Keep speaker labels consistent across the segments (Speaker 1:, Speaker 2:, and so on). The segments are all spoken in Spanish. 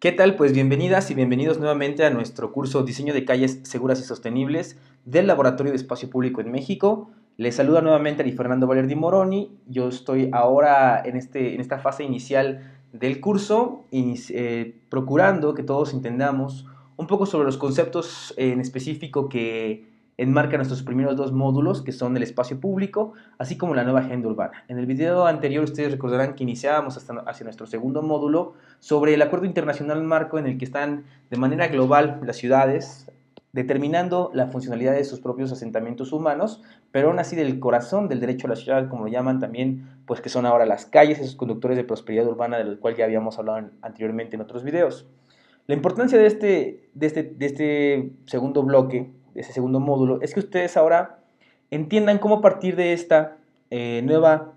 Speaker 1: ¿Qué tal? Pues bienvenidas y bienvenidos nuevamente a nuestro curso Diseño de calles seguras y sostenibles del Laboratorio de Espacio Público en México. Les saluda nuevamente Ari Fernando Valerdi Moroni. Yo estoy ahora en esta fase inicial del curso, procurando que todos entendamos un poco sobre los conceptos en específico que enmarcan nuestros primeros dos módulos, que son el espacio público, así como la nueva agenda urbana. En el video anterior ustedes recordarán que iniciábamos hacia nuestro segundo módulo sobre el acuerdo internacional marco en el que están de manera global las ciudades determinando la funcionalidad de sus propios asentamientos humanos, pero aún así del corazón del derecho a la ciudad, como lo llaman también, pues que son ahora las calles, esos conductores de prosperidad urbana de los cuales ya habíamos hablado anteriormente en otros videos. La importancia de este segundo bloque, de ese segundo módulo, es que ustedes ahora entiendan cómo a partir de esta nueva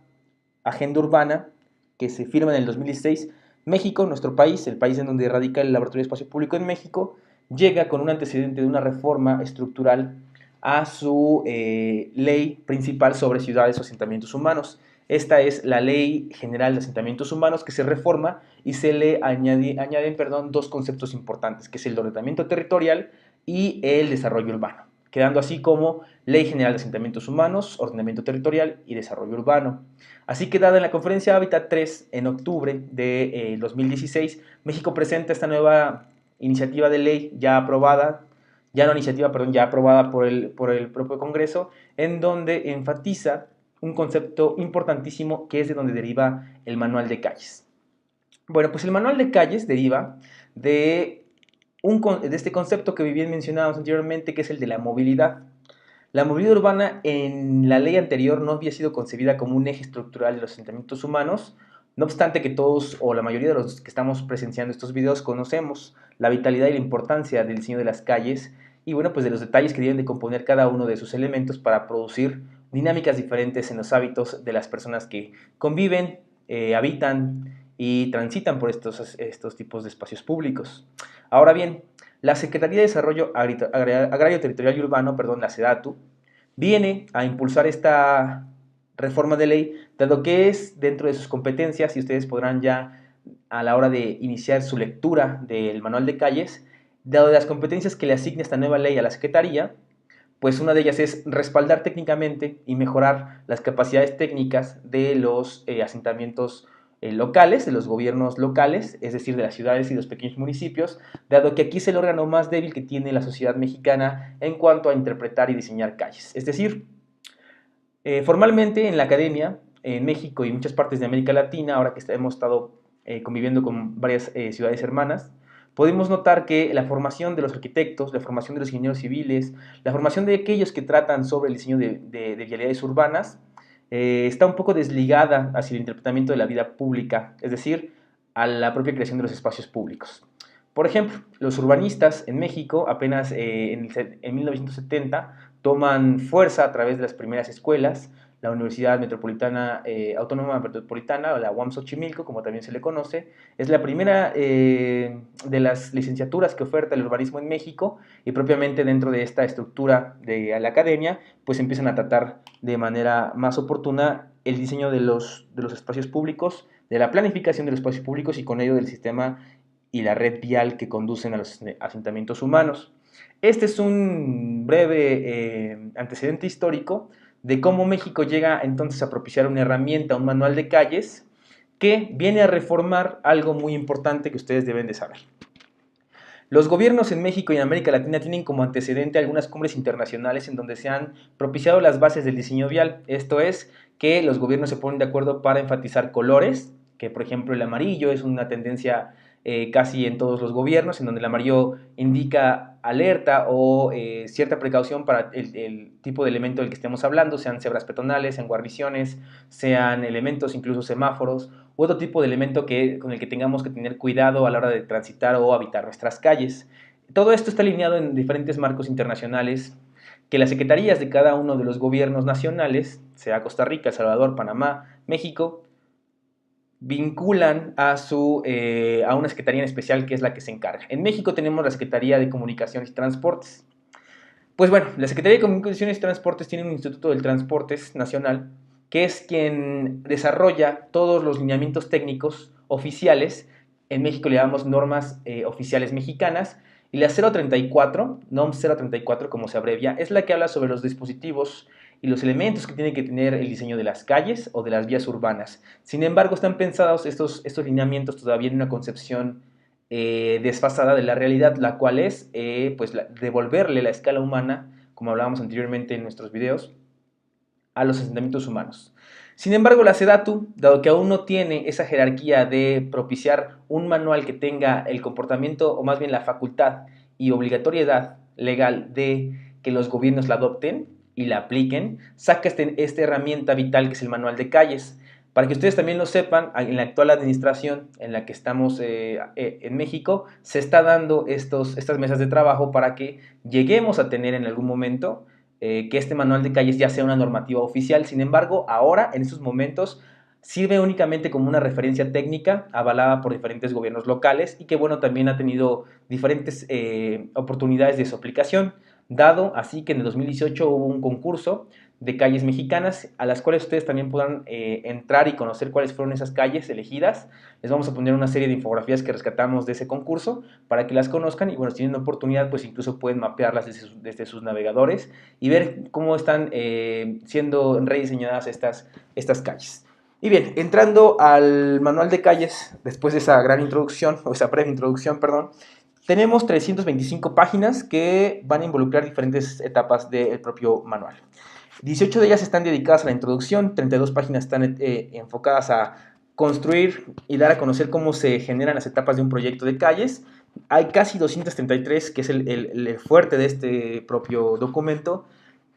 Speaker 1: agenda urbana que se firma en el 2016, México, nuestro país, el país en donde radica el Laboratorio de Espacio Público en México, llega con un antecedente de una reforma estructural a su ley principal sobre ciudades o asentamientos humanos. Esta es la Ley General de Asentamientos Humanos que se reforma y se le añaden dos conceptos importantes, que es el ordenamiento territorial y el desarrollo urbano, quedando así como Ley General de Asentamientos Humanos, Ordenamiento Territorial y Desarrollo Urbano. Así que dada en la conferencia Hábitat 3 en octubre de 2016, México presenta esta nueva iniciativa de ley ya aprobada, ya no iniciativa, perdón, ya aprobada por el propio Congreso, en donde enfatiza un concepto importantísimo que es de donde deriva el manual de calles. Bueno, pues el manual de calles deriva de este concepto que bien mencionábamos anteriormente, que es el de la movilidad. La movilidad urbana en la ley anterior no había sido concebida como un eje estructural de los asentamientos humanos, no obstante que todos o la mayoría de los que estamos presenciando estos videos conocemos la vitalidad y la importancia del diseño de las calles y bueno, pues de los detalles que deben de componer cada uno de sus elementos para producir dinámicas diferentes en los hábitos de las personas que conviven, habitan y transitan por estos tipos de espacios públicos. Ahora bien, la Secretaría de Desarrollo Agrario, Territorial y Urbano, perdón, la SEDATU, viene a impulsar esta reforma de ley, dado que es dentro de sus competencias, y ustedes podrán ya a la hora de iniciar su lectura del manual de calles, dado de las competencias que le asigna esta nueva ley a la Secretaría, pues una de ellas es respaldar técnicamente y mejorar las capacidades técnicas de los asentamientos locales, de los gobiernos locales, es decir, de las ciudades y los pequeños municipios, dado que aquí es el órgano más débil que tiene la sociedad mexicana en cuanto a interpretar y diseñar calles. Es decir, formalmente en la academia, en México y muchas partes de América Latina, ahora que hemos estado conviviendo con varias ciudades hermanas, podemos notar que la formación de los arquitectos, la formación de los ingenieros civiles, la formación de aquellos que tratan sobre el diseño de vialidades urbanas, está un poco desligada hacia el interpretamiento de la vida pública, es decir, a la propia creación de los espacios públicos. Por ejemplo, los urbanistas en México apenas en 1970 toman fuerza a través de las primeras escuelas, la Universidad Metropolitana Autónoma Metropolitana, o la UAM Xochimilco, como también se le conoce, es la primera de las licenciaturas que oferta el urbanismo en México y propiamente dentro de esta estructura de la academia, pues empiezan a tratar de manera más oportuna el diseño de los espacios públicos, de la planificación de los espacios públicos y con ello del sistema y la red vial que conducen a los asentamientos humanos. Este es un breve antecedente histórico de cómo México llega entonces a propiciar una herramienta, un manual de calles, que viene a reformar algo muy importante que ustedes deben de saber. Los gobiernos en México y en América Latina tienen como antecedente algunas cumbres internacionales en donde se han propiciado las bases del diseño vial. Esto es, que los gobiernos se ponen de acuerdo para enfatizar colores, que por ejemplo el amarillo es una tendencia casi en todos los gobiernos, en donde el amarillo indica alerta o cierta precaución para el tipo de elemento del que estemos hablando, sean cebras peatonales, sean guarniciones, sean elementos, incluso semáforos, u otro tipo de elemento con el que tengamos que tener cuidado a la hora de transitar o habitar nuestras calles. Todo esto está alineado en diferentes marcos internacionales que las secretarías de cada uno de los gobiernos nacionales, sea Costa Rica, El Salvador, Panamá, México, vinculan a una secretaría en especial que es la que se encarga. En México tenemos la Secretaría de Comunicaciones y Transportes. Pues bueno, la Secretaría de Comunicaciones y Transportes tiene un Instituto del Transportes Nacional que es quien desarrolla todos los lineamientos técnicos oficiales En México le llamamos normas oficiales mexicanas. Y la 034, NOM 034 como se abrevia, es la que habla sobre los dispositivos y los elementos que tiene que tener el diseño de las calles o de las vías urbanas. Sin embargo, están pensados estos lineamientos todavía en una concepción desfasada de la realidad, la cual es pues devolverle la escala humana, como hablábamos anteriormente en nuestros videos, a los asentamientos humanos. Sin embargo, la SEDATU, dado que aún no tiene esa jerarquía de propiciar un manual que tenga el comportamiento, o más bien la facultad y obligatoriedad legal de que los gobiernos la adopten y la apliquen, saca esta herramienta vital que es el manual de calles. Para que ustedes también lo sepan, en la actual administración en la que estamos en México, se está dando estas mesas de trabajo para que lleguemos a tener en algún momento que este manual de calles ya sea una normativa oficial. Sin embargo, ahora, en estos momentos, sirve únicamente como una referencia técnica avalada por diferentes gobiernos locales y que, bueno, también ha tenido diferentes oportunidades de su aplicación, dado así que en el 2018 hubo un concurso de calles mexicanas a las cuales ustedes también puedan entrar y conocer cuáles fueron esas calles elegidas. Les vamos a poner una serie de infografías que rescatamos de ese concurso para que las conozcan y, bueno, si tienen oportunidad, pues incluso pueden mapearlas desde sus navegadores y ver cómo están siendo rediseñadas estas calles. Y bien, entrando al manual de calles, después de esa gran introducción, o esa breve introducción, perdón, tenemos 325 páginas que van a involucrar diferentes etapas del propio manual. 18 de ellas están dedicadas a la introducción, 32 páginas están enfocadas a construir y dar a conocer cómo se generan las etapas de un proyecto de calles. Hay casi 233, que es el fuerte de este propio documento,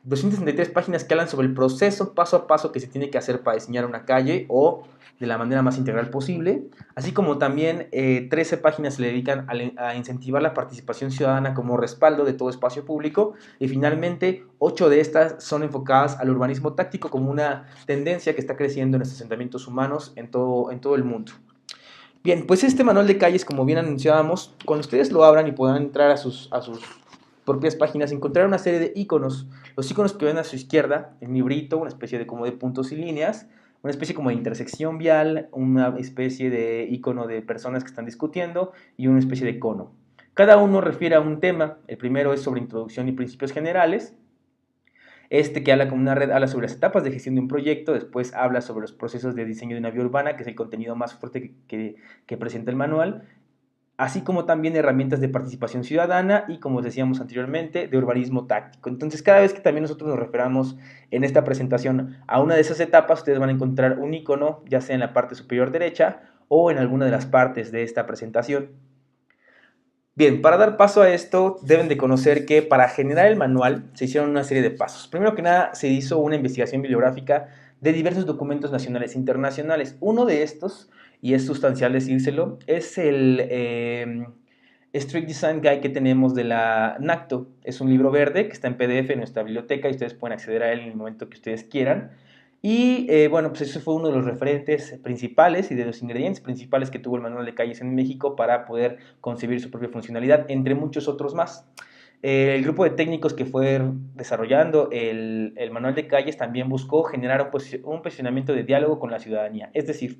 Speaker 1: 263 páginas que hablan sobre el proceso paso a paso que se tiene que hacer para diseñar una calle o de la manera más integral posible, así como también 13 páginas se le dedican a incentivar la participación ciudadana como respaldo de todo espacio público y finalmente 8 de estas son enfocadas al urbanismo táctico como una tendencia que está creciendo en los asentamientos humanos en todo el mundo. Bien, pues este manual de calles, como bien anunciábamos, cuando ustedes lo abran y puedan entrar a sus propias páginas, encontrarán una serie de iconos. Los iconos que ven a su izquierda, el librito, una especie de como de puntos y líneas, una especie como de intersección vial, una especie de icono de personas que están discutiendo y una especie de cono. Cada uno refiere a un tema. El primero es sobre introducción y principios generales. Este que habla como una red, habla sobre las etapas de gestión de un proyecto, después habla sobre los procesos de diseño de una vía urbana, que es el contenido más fuerte que presenta el manual, así como también herramientas de participación ciudadana y, como decíamos anteriormente, de urbanismo táctico. Entonces, cada vez que también nosotros nos referamos en esta presentación a una de esas etapas, ustedes van a encontrar un icono, ya sea en la parte superior derecha o en alguna de las partes de esta presentación. Bien, para dar paso a esto, deben de conocer que para generar el manual se hicieron una serie de pasos. Primero que nada, se hizo una investigación bibliográfica de diversos documentos nacionales e internacionales. Uno de estos, y es sustancial decírselo, es el Street Design Guide que tenemos de la NACTO. Es un libro verde que está en PDF en nuestra biblioteca y ustedes pueden acceder a él en el momento que ustedes quieran. Y bueno, pues eso fue uno de los referentes principales y de los ingredientes principales que tuvo el manual de calles en México para poder concebir su propia funcionalidad, entre muchos otros más. El grupo de técnicos que fue desarrollando el manual de calles también buscó generar un posicionamiento de diálogo con la ciudadanía. Es decir,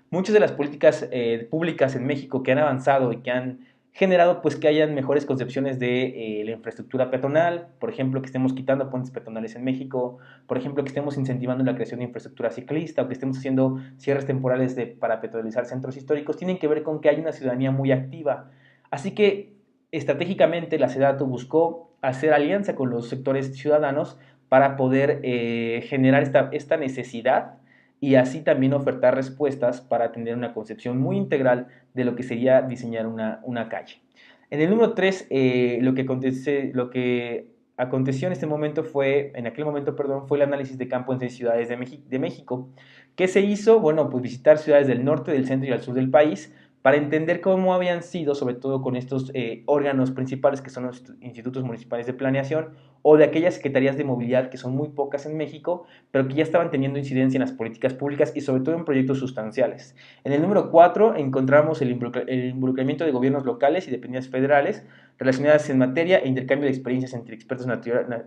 Speaker 1: muchas de las políticas públicas en México que han avanzado y que han generado pues que hayan mejores concepciones de la infraestructura peatonal, por ejemplo, que estemos quitando puentes peatonales en México, por ejemplo, que estemos incentivando la creación de infraestructura ciclista o que estemos haciendo cierres temporales para peatonalizar centros históricos, tienen que ver con que hay una ciudadanía muy activa. Así que estratégicamente la SEDATU buscó hacer alianza con los sectores ciudadanos para poder generar esta necesidad y así también ofertar respuestas para tener una concepción muy integral de lo que sería diseñar una calle. En el número 3, lo que aconteció en este momento en aquel momento, perdón, fue el análisis de campo en 6 ciudades de México. ¿Qué se hizo? Bueno, pues visitar ciudades del norte, del centro y al sur del país para entender cómo habían sido, sobre todo con estos órganos principales que son los institutos municipales de planeación o de aquellas secretarías de movilidad que son muy pocas en México, pero que ya estaban teniendo incidencia en las políticas públicas y sobre todo en proyectos sustanciales. En el número 4 encontramos el involucramiento de gobiernos locales y dependencias federales relacionadas en materia e intercambio de experiencias entre expertos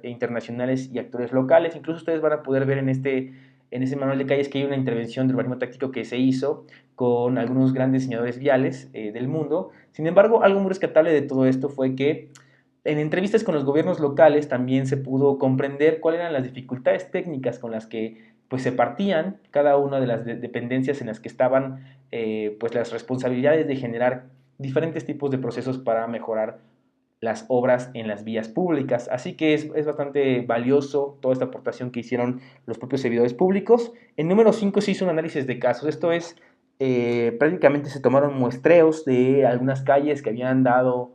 Speaker 1: internacionales y actores locales. Incluso ustedes van a poder ver en ese manual de calles que hay una intervención de urbanismo táctico que se hizo con algunos grandes diseñadores viales del mundo. Sin embargo, algo muy rescatable de todo esto fue que en entrevistas con los gobiernos locales también se pudo comprender cuáles eran las dificultades técnicas con las que pues, se partían cada una de las dependencias en las que estaban pues, las responsabilidades de generar diferentes tipos de procesos para mejorar las obras en las vías públicas. Así que es bastante valioso toda esta aportación que hicieron los propios servidores públicos. En número 5 se hizo un análisis de casos, esto es, prácticamente se tomaron muestreos de algunas calles que habían dado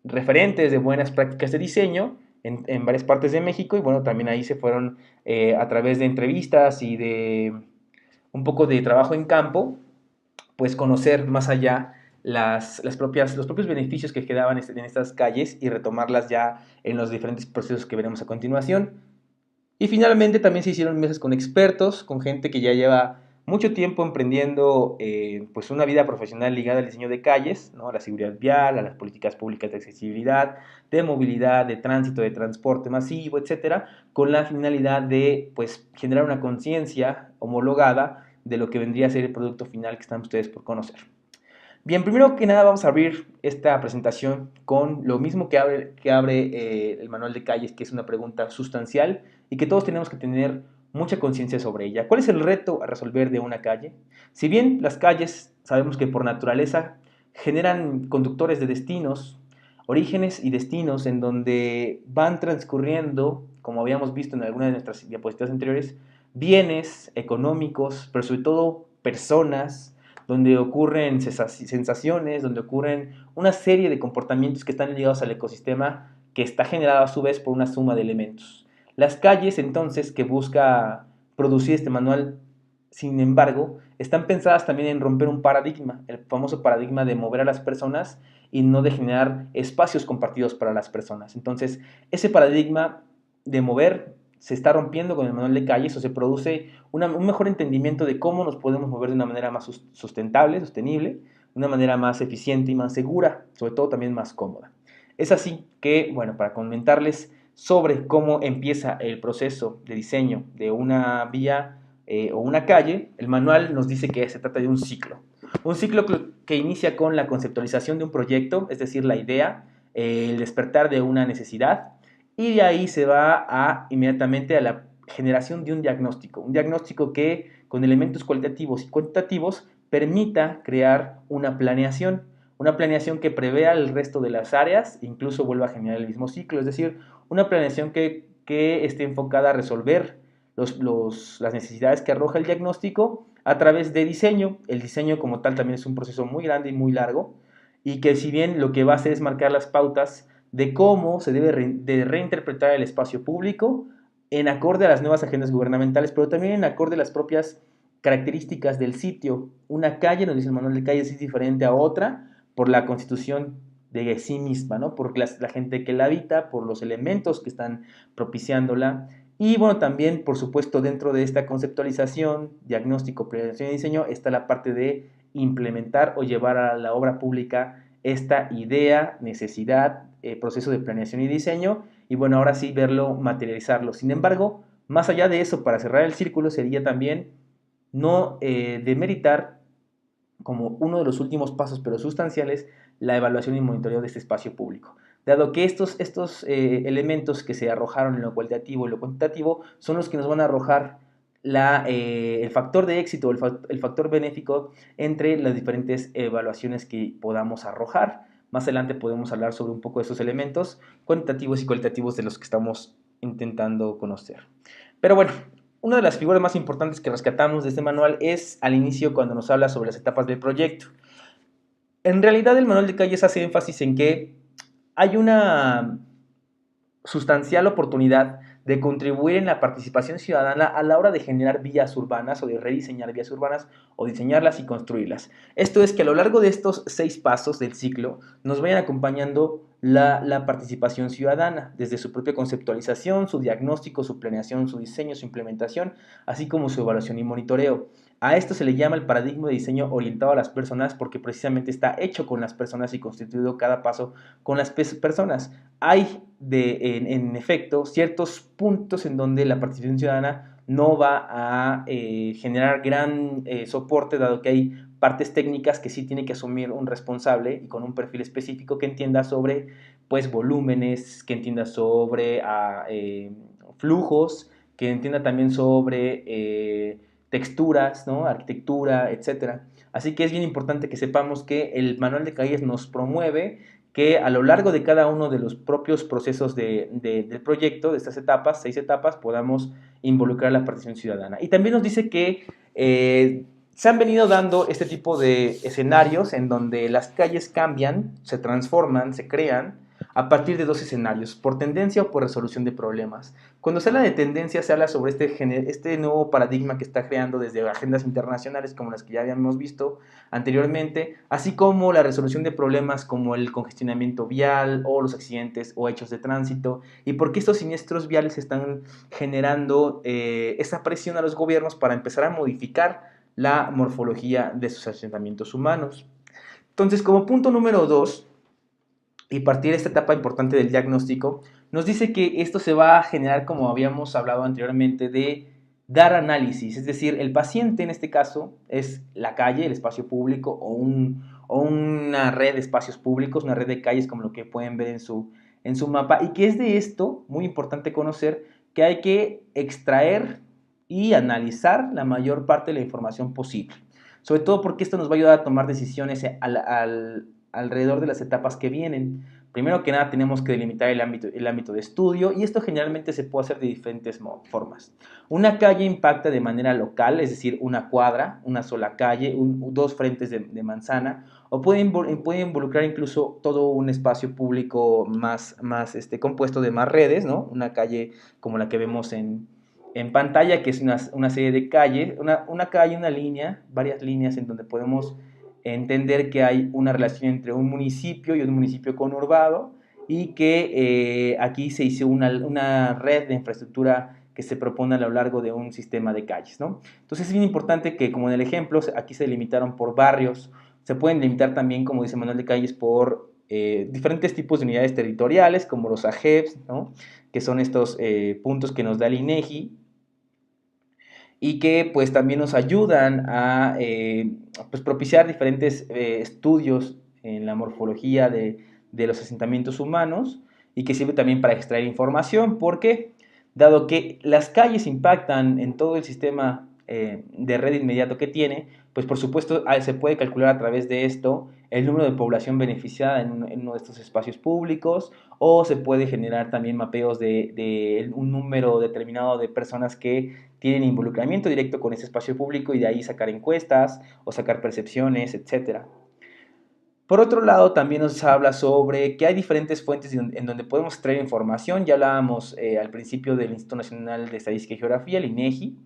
Speaker 1: referentes de buenas prácticas de diseño en varias partes de México y bueno, también ahí se fueron a través de entrevistas y de un poco de trabajo en campo, pues conocer más allá los propios beneficios que quedaban en estas calles y retomarlas ya en los diferentes procesos que veremos a continuación. Y finalmente también se hicieron mesas con expertos, con gente que ya lleva mucho tiempo emprendiendo pues una vida profesional ligada al diseño de calles, ¿no? A la seguridad vial, a las políticas públicas de accesibilidad, de movilidad, de tránsito, de transporte masivo, etcétera, con la finalidad de pues, generar una conciencia homologada de lo que vendría a ser el producto final que están ustedes por conocer. Bien, primero que nada vamos a abrir esta presentación con lo mismo que abre el manual de calles, que es una pregunta sustancial y que todos tenemos que tener mucha conciencia sobre ella. ¿Cuál es el reto a resolver de una calle? Si bien las calles sabemos que por naturaleza generan conductores de destinos, orígenes y destinos en donde van transcurriendo, como habíamos visto en algunas de nuestras diapositivas anteriores, bienes económicos, pero sobre todo personas, donde ocurren sensaciones, donde ocurren una serie de comportamientos que están ligados al ecosistema que está generado a su vez por una suma de elementos. Las calles entonces que busca producir este manual, sin embargo, están pensadas también en romper un paradigma, el famoso paradigma de mover a las personas y no de generar espacios compartidos para las personas. Entonces, ese paradigma de mover se está rompiendo con el manual de calles o se produce un mejor entendimiento de cómo nos podemos mover de una manera más sustentable, sostenible, de una manera más eficiente y más segura, sobre todo también más cómoda. Es así que, bueno, para comentarles sobre cómo empieza el proceso de diseño de una vía o una calle, el manual nos dice que se trata de un ciclo. Un ciclo que inicia con la conceptualización de un proyecto, es decir, la idea, el despertar de una necesidad, y de ahí se va inmediatamente a la generación de un diagnóstico que con elementos cualitativos y cuantitativos permita crear una planeación que prevea el resto de las áreas, incluso vuelva a generar el mismo ciclo, es decir, una planeación que esté enfocada a resolver las necesidades que arroja el diagnóstico a través de diseño. El diseño como tal también es un proceso muy grande y muy largo, y que si bien lo que va a hacer es marcar las pautas de cómo se debe de reinterpretar el espacio público en acorde a las nuevas agendas gubernamentales, pero también en acorde a las propias características del sitio. Una calle, nos dice el manual de calles, es diferente a otra por la constitución de sí misma, ¿no? Por la gente que la habita, por los elementos que están propiciándola. Y bueno, también, por supuesto, dentro de esta conceptualización, diagnóstico, planeación y diseño, está la parte de implementar o llevar a la obra pública esta idea, necesidad, proceso de planeación y diseño, y bueno, ahora sí verlo, materializarlo. Sin embargo, más allá de eso, para cerrar el círculo, sería también no demeritar como uno de los últimos pasos, pero sustanciales, la evaluación y monitoreo de este espacio público. Dado que estos elementos que se arrojaron en lo cualitativo y lo cuantitativo son los que nos van a arrojar el factor de éxito, el factor benéfico entre las diferentes evaluaciones que podamos arrojar. Más adelante podemos hablar sobre un poco de esos elementos cuantitativos y cualitativos de los que estamos intentando conocer. Pero bueno, una de las figuras más importantes que rescatamos de este manual es al inicio cuando nos habla sobre las etapas del proyecto. En realidad el manual de calles hace énfasis en que hay una sustancial oportunidad de contribuir en la participación ciudadana a la hora de generar vías urbanas o de rediseñar vías urbanas o diseñarlas y construirlas. Esto es que a lo largo de estos 6 pasos del ciclo nos vayan acompañando la participación ciudadana, desde su propia conceptualización, su diagnóstico, su planeación, su diseño, su implementación, así como su evaluación y monitoreo. A esto se le llama el paradigma de diseño orientado a las personas porque precisamente está hecho con las personas y constituido cada paso con las personas. Hay en efecto ciertos puntos en donde la participación ciudadana no va a generar gran soporte, dado que hay partes técnicas que sí tiene que asumir un responsable y con un perfil específico que entienda sobre pues volúmenes, que entienda sobre flujos, que entienda también sobre texturas, ¿no? Arquitectura, etcétera. Así que es bien importante que sepamos que el manual de calles nos promueve que a lo largo de cada uno de los propios procesos del proyecto, de estas etapas, 6 etapas, podamos involucrar la participación ciudadana. Y también nos dice que se han venido dando este tipo de escenarios en donde las calles cambian, se transforman, se crean a partir de 2 escenarios, por tendencia o por resolución de problemas. Cuando se habla de tendencia, se habla sobre este nuevo paradigma que está creando desde agendas internacionales como las que ya habíamos visto anteriormente, así como la resolución de problemas como el congestionamiento vial o los accidentes o hechos de tránsito, y por qué estos siniestros viales están generando esa presión a los gobiernos para empezar a modificar la morfología de sus asentamientos humanos. Entonces, como punto número 2, y partir de esta etapa importante del diagnóstico, nos dice que esto se va a generar, como habíamos hablado anteriormente, de dar análisis, es decir, el paciente en este caso es la calle, el espacio público o una red de espacios públicos, una red de calles como lo que pueden ver en su mapa, y que es de esto, muy importante conocer, que hay que extraer y analizar la mayor parte de la información posible, sobre todo porque esto nos va a ayudar a tomar decisiones alrededor de las etapas que vienen. Primero que nada tenemos que delimitar el ámbito de estudio, y esto generalmente se puede hacer de diferentes formas. Una calle impacta de manera local, es decir, una cuadra, una sola calle, dos frentes de manzana, o puede involucrar incluso todo un espacio público más compuesto de más redes, ¿no? Una calle como la que vemos en pantalla, que es una serie de calles, una calle, una línea, varias líneas en donde podemos entender que hay una relación entre un municipio y un municipio conurbado, y que aquí se hizo una red de infraestructura que se propone a lo largo de un sistema de calles, ¿no? Entonces es bien importante que, como en el ejemplo, aquí se delimitaron por barrios, se pueden limitar también, como dice Manuel de Calles, por diferentes tipos de unidades territoriales, como los AGEPs, ¿no? Que son estos puntos que nos da el INEGI, y que pues también nos ayudan a pues, propiciar diferentes estudios en la morfología de los asentamientos humanos, y que sirve también para extraer información, porque dado que las calles impactan en todo el sistema de red inmediato que tiene, pues por supuesto se puede calcular a través de esto el número de población beneficiada en uno de estos espacios públicos, o se puede generar también mapeos de un número determinado de personas que tienen involucramiento directo con ese espacio público, y de ahí sacar encuestas o sacar percepciones, etcétera. Por otro lado, también nos habla sobre que hay diferentes fuentes en donde podemos extraer información. Ya hablábamos al principio del Instituto Nacional de Estadística y Geografía, el INEGI,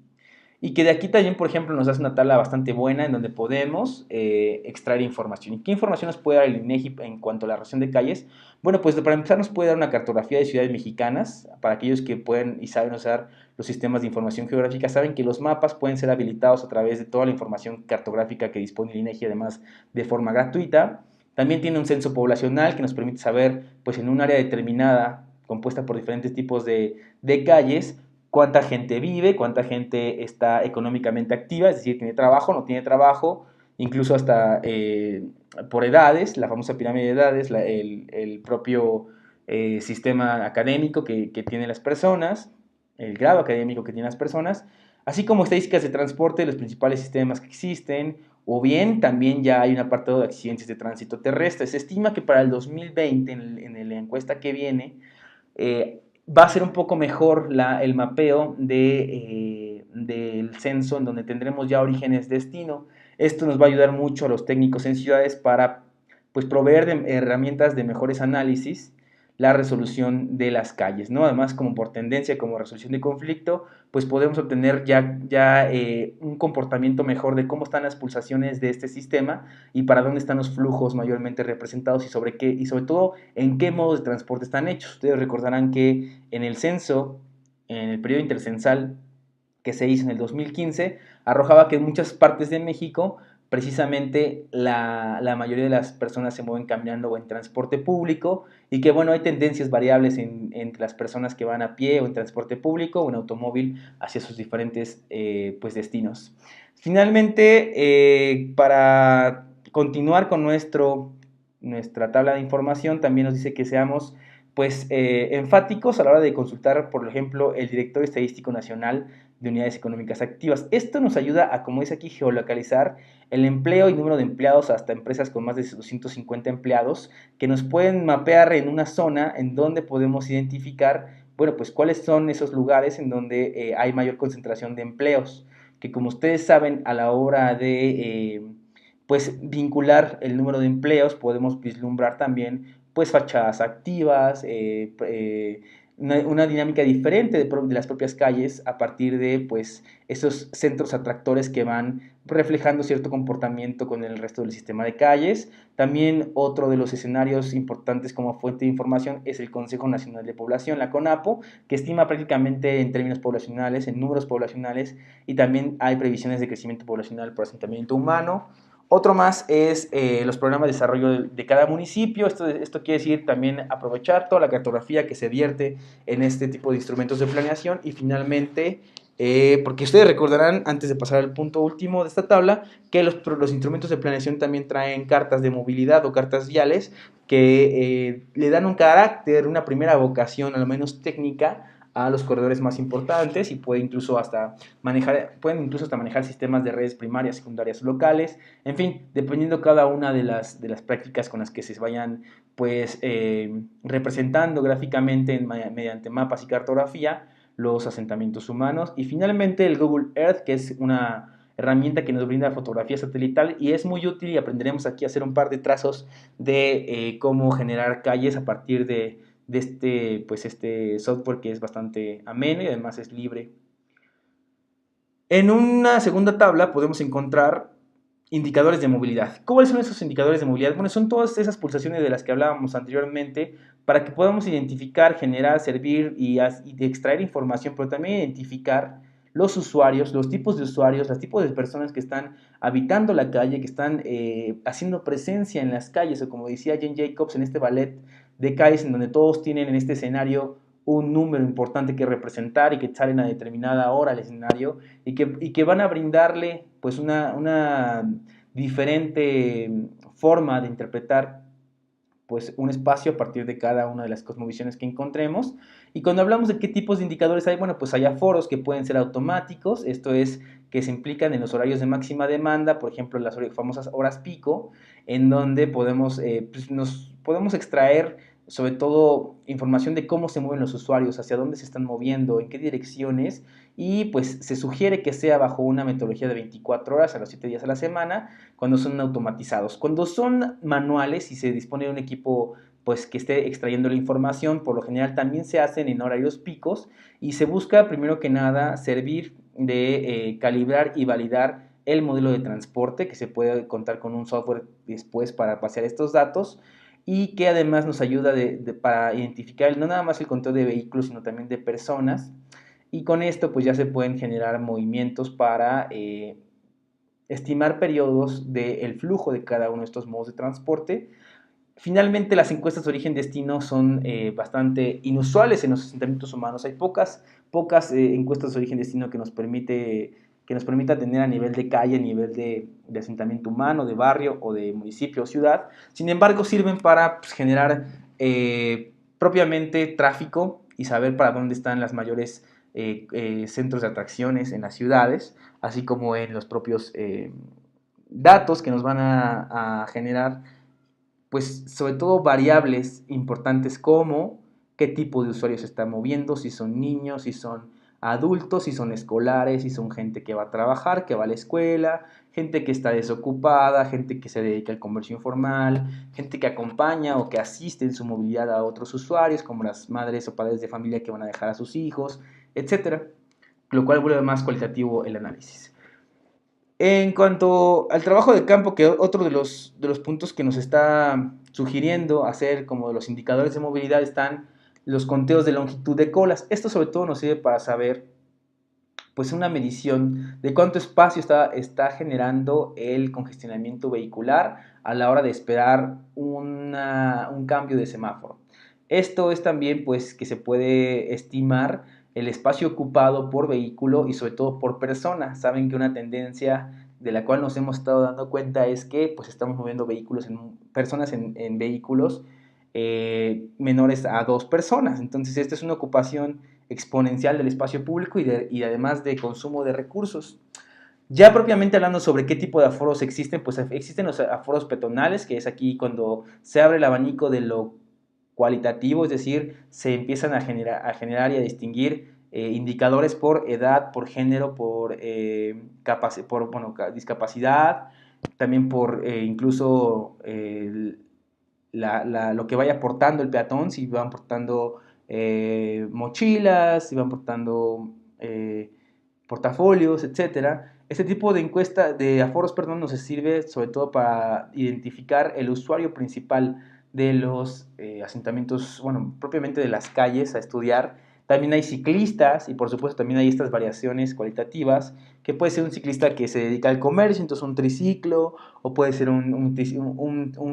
Speaker 1: y que de aquí también, por ejemplo, nos hace una tabla bastante buena en donde podemos extraer información. ¿Y qué información nos puede dar el INEGI en cuanto a la relación de calles? Bueno, pues para empezar nos puede dar una cartografía de ciudades mexicanas. Para aquellos que pueden y saben usar los sistemas de información geográfica, saben que los mapas pueden ser habilitados a través de toda la información cartográfica que dispone el INEGI, además de forma gratuita. También tiene un censo poblacional que nos permite saber, pues en un área determinada, compuesta por diferentes tipos de calles, cuánta gente vive, cuánta gente está económicamente activa, es decir, tiene trabajo, no tiene trabajo, incluso hasta por edades, la famosa pirámide de edades, el propio sistema académico que tienen las personas, el grado académico que tienen las personas, así como estadísticas de transporte de los principales sistemas que existen, o bien también ya hay un apartado de accidentes de tránsito terrestre. Se estima que para el 2020, en la encuesta que viene, va a ser un poco mejor el mapeo del censo, en donde tendremos ya orígenes destino. Esto nos va a ayudar mucho a los técnicos en ciudades para pues, proveer de herramientas de mejores análisis la resolución de las calles, ¿no? Además, como por tendencia, como resolución de conflicto, pues podemos obtener ya un comportamiento mejor de cómo están las pulsaciones de este sistema y para dónde están los flujos mayormente representados, y sobre qué, y sobre todo en qué modos de transporte están hechos. Ustedes recordarán que en el censo, en el periodo intercensal que se hizo en el 2015, arrojaba que en muchas partes de México precisamente la mayoría de las personas se mueven caminando o en transporte público, y que bueno, hay tendencias variables entre las personas que van a pie o en transporte público o en automóvil hacia sus diferentes pues, destinos. Finalmente, para continuar con nuestra tabla de información, también nos dice que seamos pues enfáticos a la hora de consultar, por ejemplo, el Directorio Estadístico Nacional de Unidades Económicas Activas. Esto nos ayuda a, como dice aquí, geolocalizar el empleo y número de empleados hasta empresas con más de 250 empleados, que nos pueden mapear en una zona en donde podemos identificar, bueno, pues cuáles son esos lugares en donde hay mayor concentración de empleos, que como ustedes saben, a la hora de pues vincular el número de empleos, podemos vislumbrar también pues fachadas activas, una dinámica diferente de las propias calles a partir de pues esos centros atractores que van reflejando cierto comportamiento con el resto del sistema de calles. También otro de los escenarios importantes como fuente de información es el Consejo Nacional de Población, la CONAPO, que estima prácticamente en términos poblacionales, en números poblacionales, y también hay previsiones de crecimiento poblacional por asentamiento humano. Otro más es los programas de desarrollo de cada municipio. Esto quiere decir también aprovechar toda la cartografía que se vierte en este tipo de instrumentos de planeación. Y finalmente, porque ustedes recordarán, antes de pasar al punto último de esta tabla, que los instrumentos de planeación también traen cartas de movilidad o cartas viales que le dan un carácter, una primera vocación, al menos técnica, a los corredores más importantes, y pueden incluso hasta manejar sistemas de redes primarias, secundarias, locales, en fin, dependiendo cada una de las prácticas con las que se vayan pues representando gráficamente mediante mapas y cartografía los asentamientos humanos. Y finalmente el Google Earth, que es una herramienta que nos brinda fotografía satelital y es muy útil, y aprenderemos aquí a hacer un par de trazos de cómo generar calles a partir de este software, que es bastante ameno y además es libre. En una segunda tabla podemos encontrar indicadores de movilidad. ¿Cuáles son esos indicadores de movilidad? Bueno, son todas esas pulsaciones de las que hablábamos anteriormente para que podamos identificar, generar, servir y extraer información, pero también identificar los usuarios, los tipos de usuarios, los tipos de personas que están habitando la calle, que están haciendo presencia en las calles, o como decía Jane Jacobs en este ballet de calles en donde todos tienen en este escenario un número importante que representar y que salen a determinada hora al escenario y que van a brindarle pues una diferente forma de interpretar pues un espacio a partir de cada una de las cosmovisiones que encontremos. Y cuando hablamos de qué tipos de indicadores hay, bueno, pues hay aforos que pueden ser automáticos, esto es, que se implican en los horarios de máxima demanda, por ejemplo, las famosas horas pico, en donde nos podemos extraer sobre todo información de cómo se mueven los usuarios, hacia dónde se están moviendo, en qué direcciones, y pues se sugiere que sea bajo una metodología de 24 horas a los 7 días a la semana, cuando son automatizados. Cuando son manuales y se dispone de un equipo pues que esté extrayendo la información, por lo general también se hacen en horarios picos, y se busca primero que nada servir de calibrar y validar el modelo de transporte, que se puede contar con un software después para pasear estos datos, y que además nos ayuda para identificar no nada más el conteo de vehículos, sino también de personas, y con esto pues ya se pueden generar movimientos para estimar periodos del flujo de cada uno de estos modos de transporte. Finalmente, las encuestas de origen-destino son bastante inusuales en los asentamientos humanos. Hay pocas encuestas de origen-destino que nos permita tener a nivel de calle, a nivel de asentamiento humano, de barrio o de municipio o ciudad. Sin embargo, sirven para pues, generar propiamente tráfico y saber para dónde están las mayores centros de atracciones en las ciudades, así como en los propios datos que nos van a generar pues sobre todo variables importantes como qué tipo de usuarios se está moviendo, si son niños, si son adultos, si son escolares, si son gente que va a trabajar, que va a la escuela, gente que está desocupada, gente que se dedica al comercio informal, gente que acompaña o que asiste en su movilidad a otros usuarios, como las madres o padres de familia que van a dejar a sus hijos, etcétera, lo cual vuelve más cualitativo el análisis. En cuanto al trabajo de campo, que otro de los puntos que nos está sugiriendo hacer como de los indicadores de movilidad están los conteos de longitud de colas. Esto sobre todo nos sirve para saber pues una medición de cuánto espacio está generando el congestionamiento vehicular a la hora de esperar un cambio de semáforo. Esto es también pues que se puede estimar el espacio ocupado por vehículo y sobre todo por persona. Saben que una tendencia de la cual nos hemos estado dando cuenta es que pues estamos moviendo personas en vehículos menores a 2 personas. Entonces esta es una ocupación exponencial del espacio público y además de consumo de recursos. Ya propiamente hablando sobre qué tipo de aforos existen, pues existen los aforos peatonales, que es aquí cuando se abre el abanico de lo cualitativo, es decir, se empiezan a generar y a distinguir indicadores por edad, por género, discapacidad, también por incluso lo que vaya portando el peatón, si van portando mochilas, si van portando portafolios, etcétera. Este tipo de encuesta de aforos, perdón, nos sirve sobre todo para identificar el usuario principal de los asentamientos, bueno, propiamente de las calles a estudiar. También hay ciclistas y por supuesto también hay estas variaciones cualitativas, que puede ser un ciclista que se dedica al comercio, entonces un triciclo, o puede ser un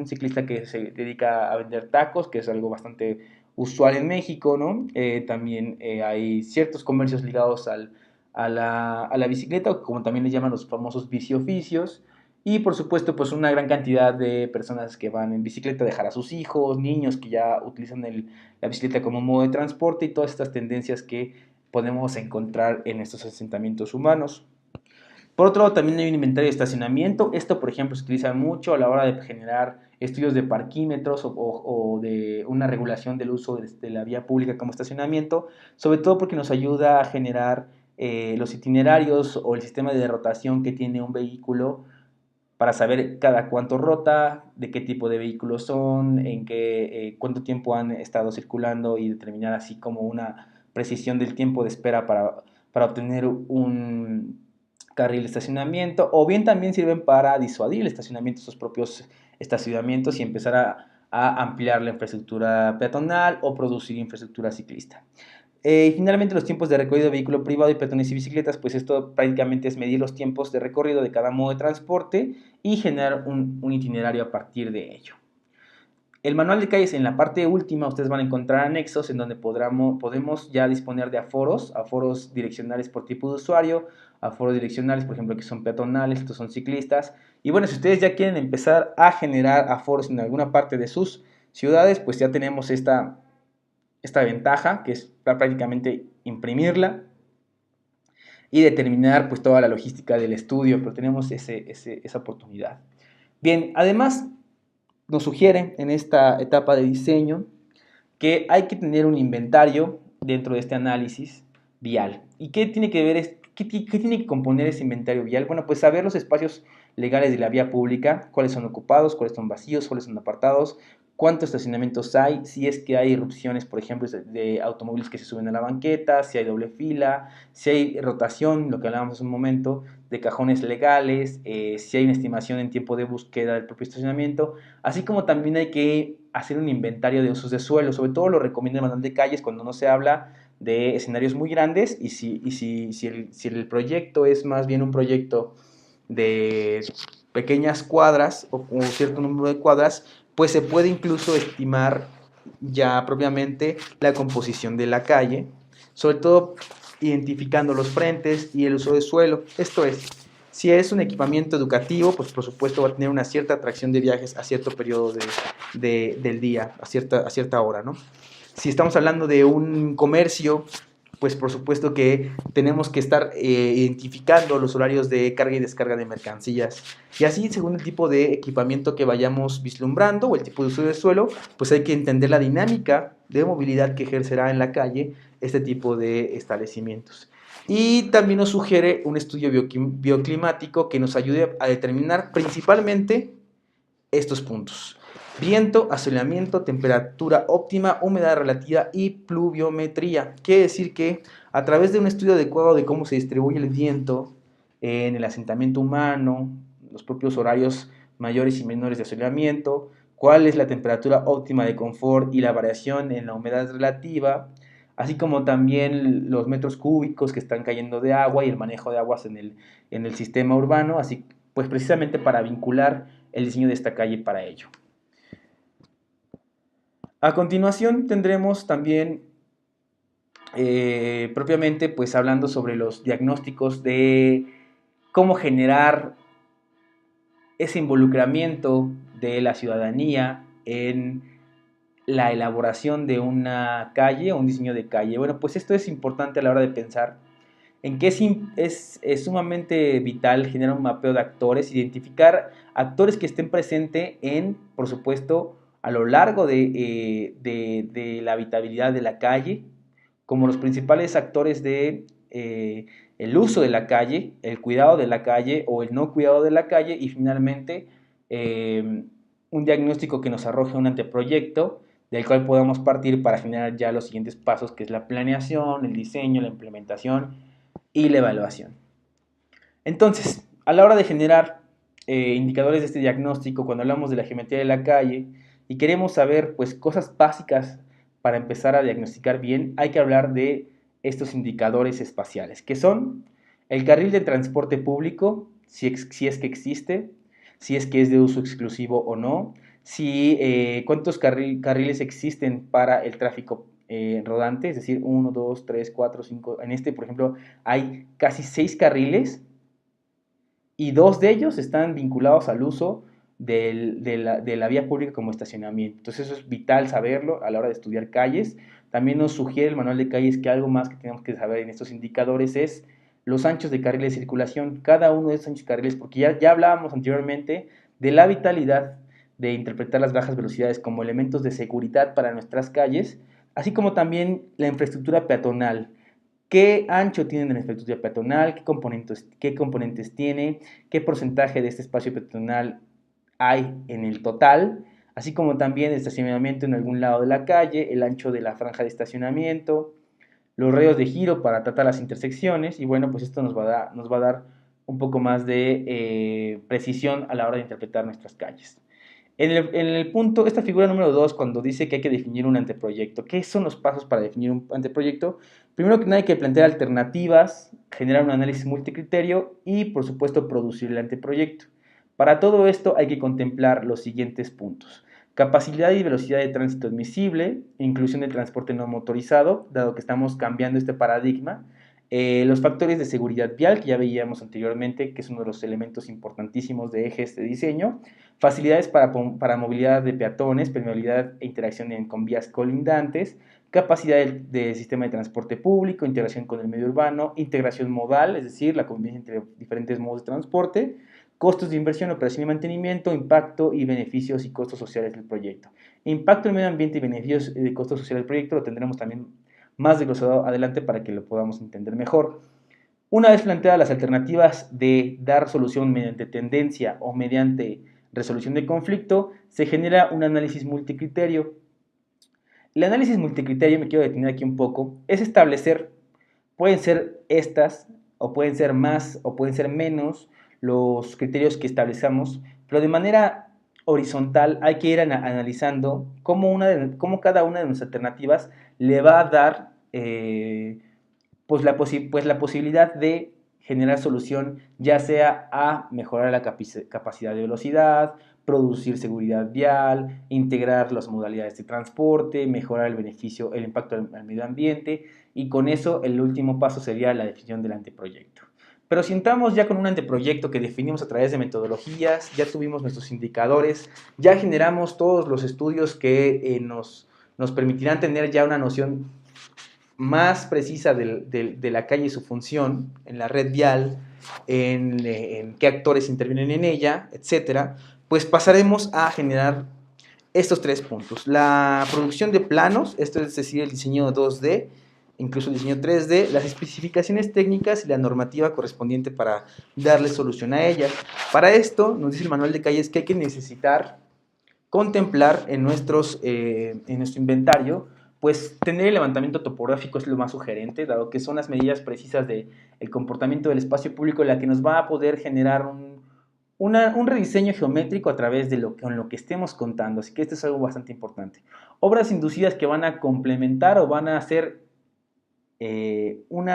Speaker 1: ciclista que se dedica a vender tacos, que es algo bastante usual en México, ¿no? También hay ciertos comercios ligados a la bicicleta, como también le llaman los famosos bicioficios, y por supuesto pues una gran cantidad de personas que van en bicicleta a dejar a sus hijos, niños que ya utilizan la bicicleta como modo de transporte y todas estas tendencias que podemos encontrar en estos asentamientos humanos. Por otro lado, también hay un inventario de estacionamiento. Esto, por ejemplo, se utiliza mucho a la hora de generar estudios de parquímetros o de una regulación del uso de la vía pública como estacionamiento, sobre todo porque nos ayuda a generar los itinerarios o el sistema de rotación que tiene un vehículo para saber cada cuánto rota, de qué tipo de vehículos son, cuánto tiempo han estado circulando y determinar así como una precisión del tiempo de espera para obtener un carril de estacionamiento, o bien también sirven para disuadir el estacionamiento, sus propios estacionamientos y empezar a ampliar la infraestructura peatonal o producir infraestructura ciclista. Y finalmente los tiempos de recorrido de vehículo privado y peatones y bicicletas, pues esto prácticamente es medir los tiempos de recorrido de cada modo de transporte y generar un itinerario a partir de ello. El manual de calles en la parte última ustedes van a encontrar anexos en donde podemos ya disponer de aforos direccionales por tipo de usuario, aforos direccionales por ejemplo que son peatonales, estos son ciclistas. Y bueno, si ustedes ya quieren empezar a generar aforos en alguna parte de sus ciudades, pues ya tenemos esta ventaja que es prácticamente imprimirla y determinar pues toda la logística del estudio, pero tenemos esa oportunidad. Bien, además nos sugiere en esta etapa de diseño que hay que tener un inventario dentro de este análisis vial. ¿Y qué tiene que ver, qué tiene que componer ese inventario vial? Bueno, pues saber los espacios legales de la vía pública, cuáles son ocupados, cuáles son vacíos, cuáles son apartados, cuántos estacionamientos hay, si es que hay irrupciones, por ejemplo, de automóviles que se suben a la banqueta, si hay doble fila, si hay rotación, lo que hablábamos hace un momento, de cajones legales, si hay una estimación en tiempo de búsqueda del propio estacionamiento, así como también hay que hacer un inventario de usos de suelo, sobre todo lo recomienda el manual de calles cuando no se habla de escenarios muy grandes y si el proyecto es más bien un proyecto de pequeñas cuadras o un cierto número de cuadras, pues se puede incluso estimar ya propiamente la composición de la calle, sobre todo identificando los frentes y el uso de suelo. Esto es, si es un equipamiento educativo, pues por supuesto va a tener una cierta atracción de viajes a cierto periodo del día, a cierta hora, ¿no? Si estamos hablando de un comercio, pues por supuesto que tenemos que estar identificando los horarios de carga y descarga de mercancías. Y así, según el tipo de equipamiento que vayamos vislumbrando o el tipo de uso de suelo, pues hay que entender la dinámica de movilidad que ejercerá en la calle este tipo de establecimientos. Y también nos sugiere un estudio bioclimático que nos ayude a determinar principalmente estos puntos: viento, asoleamiento, temperatura óptima, humedad relativa y pluviometría. Quiere decir que a través de un estudio adecuado de cómo se distribuye el viento en el asentamiento humano, los propios horarios mayores y menores de asoleamiento, cuál es la temperatura óptima de confort y la variación en la humedad relativa, así como también los metros cúbicos que están cayendo de agua y el manejo de aguas en el sistema urbano, así pues precisamente para vincular el diseño de esta calle para ello. A continuación tendremos también propiamente pues hablando sobre los diagnósticos de cómo generar ese involucramiento de la ciudadanía en la elaboración de una calle o un diseño de calle. Bueno, pues esto es importante a la hora de pensar en que es sumamente vital generar un mapeo de actores, identificar actores que estén presentes en, por supuesto, a lo largo de la habitabilidad de la calle, como los principales actores de el uso de la calle, el cuidado de la calle o el no cuidado de la calle y finalmente eh, un diagnóstico que nos arroje un anteproyecto del cual podamos partir para generar ya los siguientes pasos, que es la planeación, el diseño, la implementación y la evaluación. Entonces, a la hora de generar indicadores de este diagnóstico, cuando hablamos de la geometría de la calle y queremos saber pues cosas básicas para empezar a diagnosticar bien, hay que hablar de estos indicadores espaciales, que son el carril de transporte público, si es que existe, si es que es de uso exclusivo o no, si cuántos carriles existen para el tráfico rodante, es decir, 1, 2, 3, 4, 5. En este, por ejemplo, hay casi 6 carriles y 2 de ellos están vinculados al uso de la vía pública como estacionamiento. Entonces eso es vital saberlo a la hora de estudiar calles. También nos sugiere el manual de calles que algo más que tenemos que saber en estos indicadores es los anchos de carriles de circulación, cada uno de esos anchos de carriles, porque ya hablábamos anteriormente de la vitalidad de interpretar las bajas velocidades como elementos de seguridad para nuestras calles, así como también la infraestructura peatonal. ¿Qué ancho tiene la infraestructura peatonal? Qué componentes tiene? ¿Qué porcentaje de este espacio peatonal hay en el total? Así como también el estacionamiento en algún lado de la calle, el ancho de la franja de estacionamiento, los radios de giro para tratar las intersecciones y bueno, pues esto nos va a dar un poco más de precisión a la hora de interpretar nuestras calles. En el punto, esta figura número 2, cuando dice que hay que definir un anteproyecto, ¿qué son los pasos para definir un anteproyecto? Primero que nada hay que plantear alternativas, generar un análisis multicriterio y, por supuesto, producir el anteproyecto. Para todo esto hay que contemplar los siguientes puntos. Capacidad y velocidad de tránsito admisible, inclusión de transporte no motorizado, dado que estamos cambiando este paradigma, los factores de seguridad vial, que ya veíamos anteriormente, que es uno de los elementos importantísimos de eje este diseño, facilidades para movilidad de peatones, permeabilidad e interacción con vías colindantes, capacidad del sistema de transporte público, integración con el medio urbano, integración modal, es decir, la convivencia entre diferentes modos de transporte, costos de inversión, operación y mantenimiento, impacto y beneficios y costos sociales del proyecto. Impacto en el medio ambiente y beneficios de costos sociales del proyecto lo tendremos también más desglosado adelante para que lo podamos entender mejor. Una vez planteadas las alternativas de dar solución mediante tendencia o mediante resolución de conflicto, se genera un análisis multicriterio. El análisis multicriterio, me quiero detener aquí un poco, es establecer, pueden ser estas, o pueden ser más, o pueden ser menos los criterios que establecemos, pero de manera horizontal hay que ir analizando cómo cada una de nuestras alternativas le va a dar pues la posibilidad de generar solución, ya sea a mejorar la capacidad de velocidad, producir seguridad vial, integrar las modalidades de transporte, mejorar el beneficio, el impacto al medio ambiente, y con eso el último paso sería la definición del anteproyecto. Pero si entramos ya con un anteproyecto que definimos a través de metodologías, ya tuvimos nuestros indicadores, ya generamos todos los estudios que nos permitirán tener ya una noción más precisa de la calle y su función en la red vial, en qué actores intervienen en ella, etcétera, pues pasaremos a generar estos 3 puntos. La producción de planos, esto es decir, el diseño 2D, incluso el diseño 3D, las especificaciones técnicas y la normativa correspondiente para darle solución a ellas. Para esto, nos dice el manual de calles que hay que necesitar contemplar en nuestro inventario, pues tener el levantamiento topográfico es lo más sugerente, dado que son las medidas precisas del comportamiento del espacio público la que nos va a poder generar un rediseño geométrico a través de con lo que estemos contando, así que esto es algo bastante importante. Obras inducidas que van a complementar o van a hacer un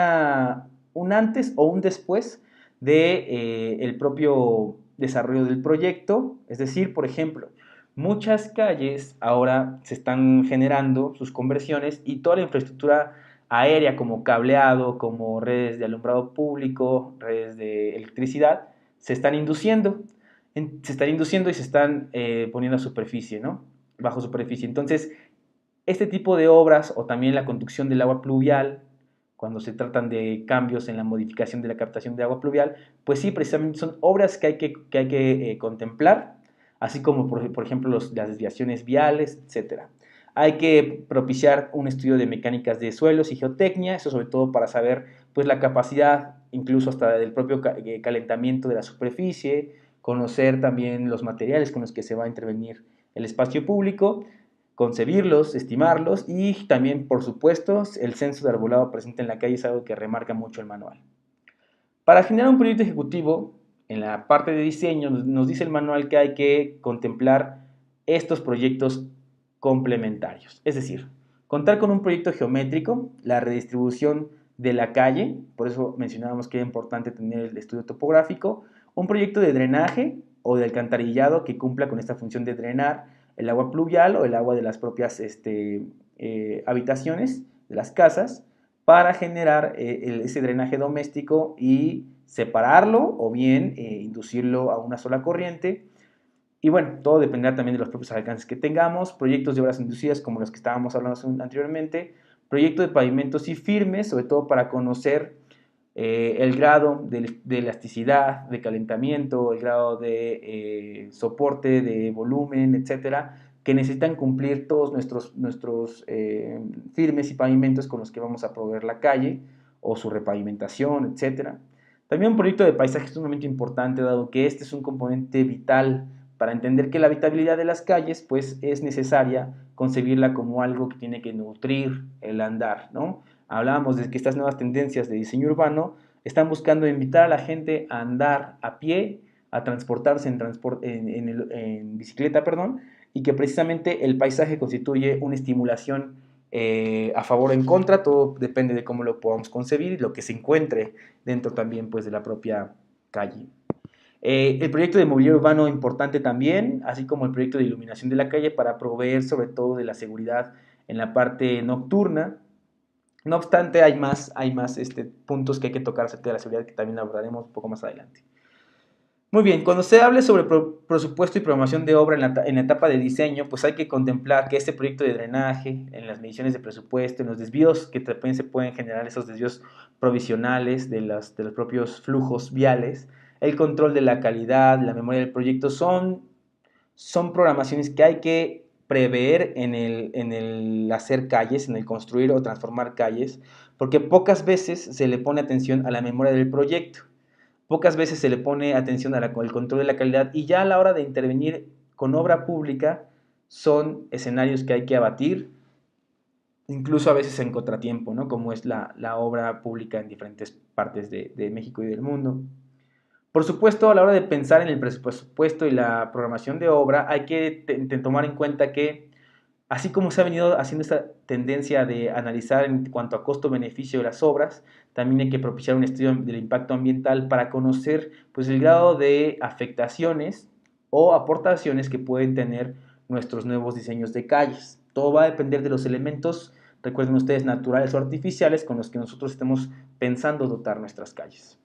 Speaker 1: antes o un después de el propio desarrollo del proyecto, es decir, por ejemplo, muchas calles ahora se están generando sus conversiones y toda la infraestructura aérea como cableado, como redes de alumbrado público, redes de electricidad, se están induciendo, y se están poniendo a superficie, ¿no? Bajo superficie. Entonces, este tipo de obras o también la conducción del agua pluvial, cuando se tratan de cambios en la modificación de la captación de agua pluvial, pues sí, precisamente son obras que hay que contemplar, así como por ejemplo las desviaciones viales, etcétera. Hay que propiciar un estudio de mecánicas de suelos y geotecnia, eso sobre todo para saber pues la capacidad incluso hasta del propio calentamiento de la superficie, conocer también los materiales con los que se va a intervenir el espacio público, concebirlos, estimarlos y también, por supuesto, el censo de arbolado presente en la calle es algo que remarca mucho el manual. Para generar un proyecto ejecutivo, en la parte de diseño nos dice el manual que hay que contemplar estos proyectos complementarios, es decir, contar con un proyecto geométrico, la redistribución de la calle, por eso mencionábamos que era importante tener el estudio topográfico, un proyecto de drenaje o de alcantarillado que cumpla con esta función de drenar el agua pluvial o el agua de las propias habitaciones de las casas para generar ese drenaje doméstico y separarlo o bien inducirlo a una sola corriente. Y bueno, todo dependerá también de los propios alcances que tengamos, proyectos de obras inducidas como los que estábamos hablando anteriormente, proyecto de pavimentos y firmes, sobre todo para conocer el grado de elasticidad, de calentamiento, el grado de soporte, de volumen, etcétera, que necesitan cumplir todos nuestros firmes y pavimentos con los que vamos a proveer la calle o su repavimentación, etcétera. También un proyecto de paisaje es sumamente importante, dado que este es un componente vital para entender que la habitabilidad de las calles pues, es necesaria concebirla como algo que tiene que nutrir el andar, ¿no? Hablábamos de que estas nuevas tendencias de diseño urbano están buscando invitar a la gente a andar a pie, a transportarse en bicicleta, perdón, y que precisamente el paisaje constituye una estimulación a favor o en contra, todo depende de cómo lo podamos concebir y lo que se encuentre dentro también pues, de la propia calle. El proyecto de mobiliario urbano importante también, así como el proyecto de iluminación de la calle para proveer sobre todo de la seguridad en la parte nocturna. No obstante, hay más puntos que hay que tocar acerca de la seguridad que también abordaremos un poco más adelante. Muy bien, cuando se hable sobre presupuesto y programación de obra en la etapa de diseño, pues hay que contemplar que este proyecto de drenaje, en las mediciones de presupuesto, en los desvíos que también se pueden generar, esos desvíos provisionales de los propios flujos viales, el control de la calidad, la memoria del proyecto, son programaciones que hay que prever en el hacer calles, en el construir o transformar calles, porque pocas veces se le pone atención a la memoria del proyecto. Pocas veces se le pone atención al control de la calidad y ya a la hora de intervenir con obra pública son escenarios que hay que abatir, incluso a veces en contratiempo, ¿no? Como es la obra pública en diferentes partes de México y del mundo. Por supuesto, a la hora de pensar en el presupuesto y la programación de obra, hay que tomar en cuenta que así como se ha venido haciendo esta tendencia de analizar en cuanto a costo-beneficio de las obras, también hay que propiciar un estudio del impacto ambiental para conocer pues, el grado de afectaciones o aportaciones que pueden tener nuestros nuevos diseños de calles. Todo va a depender de los elementos, recuerden ustedes, naturales o artificiales con los que nosotros estemos pensando dotar nuestras calles.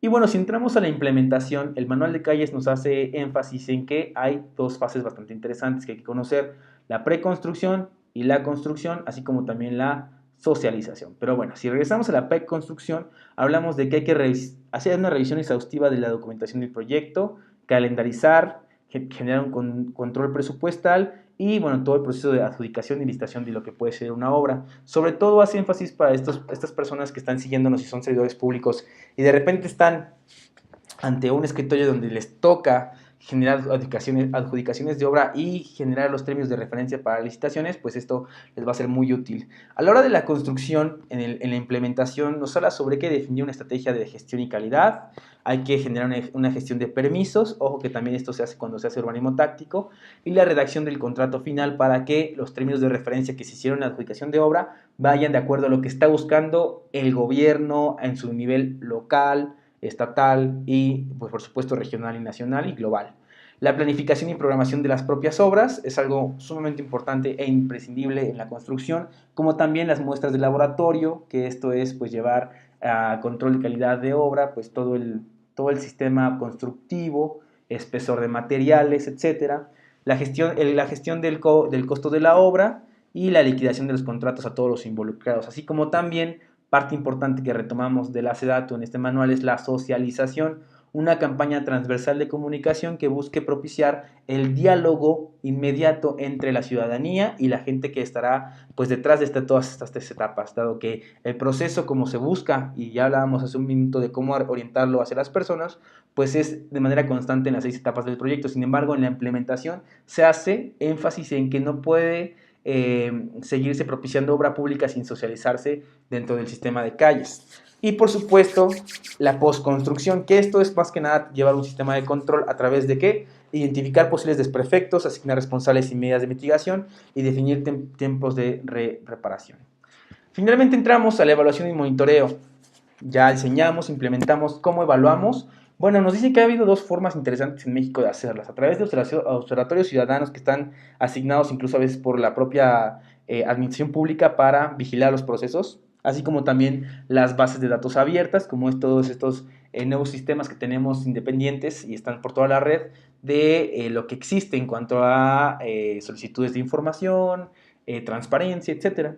Speaker 1: Y bueno, si entramos a la implementación, el manual de calles nos hace énfasis en que hay dos fases bastante interesantes que hay que conocer, la preconstrucción y la construcción, así como también la socialización. Pero bueno, si regresamos a la preconstrucción, hablamos de que hay que hacer una revisión exhaustiva de la documentación del proyecto, calendarizar, generar un control presupuestal y bueno, todo el proceso de adjudicación y licitación de lo que puede ser una obra. Sobre todo hace énfasis para estas personas que están siguiéndonos y son servidores públicos y de repente están ante un escritorio donde les toca generar adjudicaciones de obra y generar los términos de referencia para licitaciones, pues esto les va a ser muy útil. A la hora de la construcción, en la implementación, nos habla sobre que definir una estrategia de gestión y calidad, hay que generar una gestión de permisos, ojo que también esto se hace cuando se hace urbanismo táctico, y la redacción del contrato final para que los términos de referencia que se hicieron en la adjudicación de obra vayan de acuerdo a lo que está buscando el gobierno en su nivel local, estatal y, pues, por supuesto, regional y nacional y global. La planificación y programación de las propias obras es algo sumamente importante e imprescindible en la construcción, como también las muestras de laboratorio, que esto es pues llevar a control de calidad de obra, pues todo el sistema constructivo, espesor de materiales, etcétera. La gestión del costo de la obra y la liquidación de los contratos a todos los involucrados, así como también parte importante que retomamos de la SEDATU en este manual es la socialización, una campaña transversal de comunicación que busque propiciar el diálogo inmediato entre la ciudadanía y la gente que estará pues detrás de todas estas tres etapas, dado que el proceso como se busca, y ya hablábamos hace un minuto de cómo orientarlo hacia las personas, pues es de manera constante en las 6 etapas del proyecto. Sin embargo, en la implementación se hace énfasis en que no puede seguirse propiciando obra pública sin socializarse dentro del sistema de calles. Y por supuesto, la postconstrucción, que esto es más que nada llevar un sistema de control a través de qué, identificar posibles desperfectos, asignar responsables y medidas de mitigación y definir tiempos de reparación. Finalmente entramos a la evaluación y monitoreo. Ya diseñamos, implementamos, ¿cómo evaluamos? Bueno, nos dicen que ha habido dos formas interesantes en México de hacerlas, a través de observatorios ciudadanos que están asignados incluso a veces por la propia administración pública para vigilar los procesos, así como también las bases de datos abiertas, como es todos estos nuevos sistemas que tenemos independientes y están por toda la red de lo que existe en cuanto a solicitudes de información, transparencia, etcétera.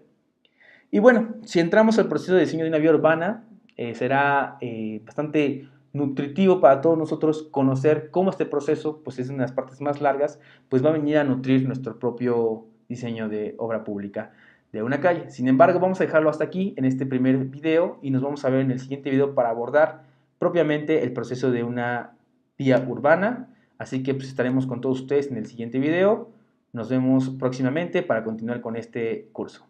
Speaker 1: Y bueno, si entramos al proceso de diseño de una vía urbana, será bastante nutritivo para todos nosotros conocer cómo este proceso, pues es una de las partes más largas, pues va a venir a nutrir nuestro propio diseño de obra pública de una calle. Sin embargo, vamos a dejarlo hasta aquí en este primer video y nos vamos a ver en el siguiente video para abordar propiamente el proceso de una vía urbana. Así que pues estaremos con todos ustedes en el siguiente video. Nos vemos próximamente para continuar con este curso.